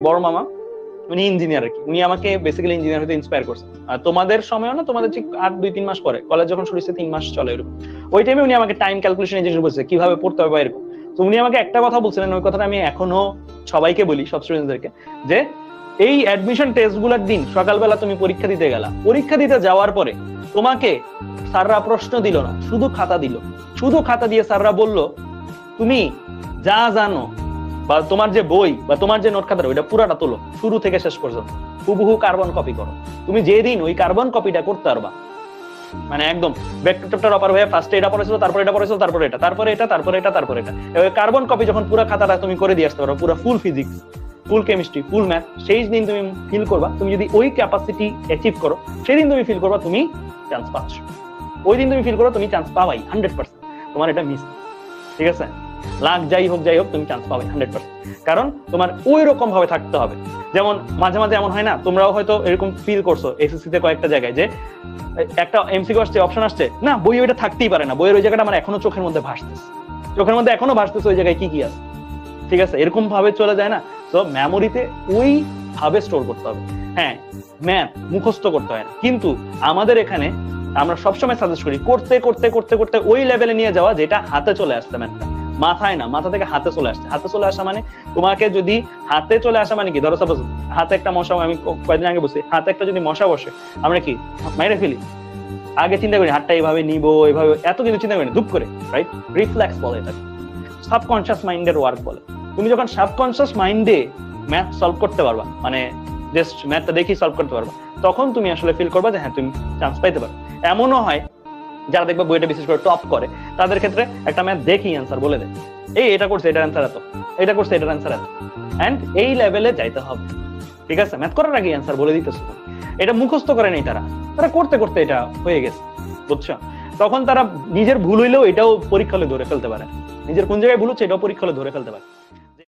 বড় মামা উনি ইঞ্জিনিয়ার আর কি, উনি আমাকে বেসিক্যালি ইঞ্জিনিয়ার হতে ইন্সপায়ার করছে। আর তোমাদের সময়ও না, তোমাদের ঠিক 8-2-3 মাস পরে, কলেজ যখন শুরু হয়েছে 3 মাস চলে এরকম, ওই টাইমে উনি আমাকে টাইম ক্যালকুলেশন এই জিনিস বলছে, কিভাবে পড়তে হবে এরকম। তো উনি আমাকে একটা কথা বলছিলেন, ওই কথাটা আমি এখনো সবাইকে বলি, সব স্টুডেন্টদেরকে, যে এই অ্যাডমিশন টেস্ট গুলার দিন সকালবেলা তুমি পরীক্ষা দিতে গেলা, পরীক্ষা দিতে যাওয়ার পরে তোমাকে স্যাররা প্রশ্ন দিল না, শুধু খাতা দিল। শুধু খাতা দিয়ে স্যাররা বলল তুমি যা জানো বা তোমার যে বই বা তোমার যে নোট খাতা ওইটা পুরাটা তোলো, শুরু থেকে শেষ পর্যন্ত হুবহু কার্বন কপি করো। তুমি যেদিন ওই কার্বন কপিটা করতে পারবা, মানে একদম ভেক্টর চ্যাপ্টার অপার হয়ে ফার্স্টে এটা পড়েছিল, তারপর এটা পড়েছিল, তারপর এটা, তারপরে এটা, তারপরে এটা, তারপরে এটা, কার্বন কপি যখন পুরো খাতাটা তুমি করে দিয়ে আসতে পারো, পুরো ফুল ফিজিক্স, ফুল কেমিস্ট্রি, ফুল ম্যাথ, সেই দিন তুমি ফিল করবা, তুমি যদি ওই ক্যাপাসিটি অ্যাচিভ করো, সেই দিন তুমি ফিল করবা তুমি চান্স পাচ্ছ। ওই দিন তুমি ফিল করো তুমি চান্স পাবাই 100%, তোমার এটা মিস, ঠিক আছে? লাখ যাই হোক তুমি চান্স পাবে 100%, কারণ তোমার ওই রকম ভাবে থাকতে হবে। যেমন মাঝে মাঝে এমন হয় না, তোমরাও হয়তো এরকম ফিল করছো এসএসসি তে কয়েকটা জায়গায়, যে একটা এমসিকিউ আসছে, অপশন আসছে না, বই ওইটা থাকতেই পারে না, বইয়ের ওই জায়গাটা আমার এখনো চোখের মধ্যে ভাসতেছে, ওই জায়গায় কি আছে, ঠিক আছে? এরকম ভাবে চলে যায় না। তো মেমোরিতে ওই ভাবে স্টোর করতে হবে। হ্যাঁ, ম্যাথ মুখস্থ করতে হয় না, কিন্তু আমাদের এখানে আমরা সবসময় সাজেস্ট করি করতে করতে করতে করতে ওই লেভেলে নিয়ে যাওয়া যেটা হাতে চলে আসছে, ম্যাথটা মাথায় না, মাথা থেকে হাতে চলে আসছে। হাতে চলে আসা মানে তোমাকে যদি হাতে চলে আসা মানে কি, ধরো সাপোজ হাতে একটা মশা, আমি কয়েকদিন আগে বলছি, হাতে একটা যদি মশা বসে আমরা কি মাইরে ফেলি, আগে চিন্তা করি হাতটা এইভাবে নিবো, এইভাবে এত কিছু চিন্তা করি, ধুপ করে, রাইট? রিফ্লেক্স বলে এটা, সাবকনশিয়াস মাইন্ডের ওয়ার্ক বলে। তুমি যখন সাবকনশিয়াস মাইন্ডে ম্যাথ সলভ করতে পারবা, মানে জাস্ট ম্যাথটা দেখি সলভ করতে পারবা, তখন তুমি আসলে ফিল করবা যে হ্যাঁ তুমি চান্স পাইতে পারো। এমনও হয় যারা দেখবে বইটা বিশেষ করে টপ করে, তাদের ক্ষেত্রে একটা ম্যাথ দেখি অ্যান্সার বলে দেয়, এটা করছে এটার অ্যান্সার এত, এটা করছে এটার অ্যান্সার এত, এন্ড এই লেভেলে যাইতে হবে, ঠিক আছে? ম্যাথ করার আগে অ্যান্সার বলে দিতেছে, এটা মুখস্থ করে নেই তারা, করতে করতে এটা হয়ে গেছে, বুঝছো? তখন তারা নিজের ভুল হইলেও এটাও পরীক্ষা হলে ধরে ফেলতে পারে, নিজের কোন জায়গায় ভুল হচ্ছে এটাও পরীক্ষা হলে ধরে ফেলতে পারে।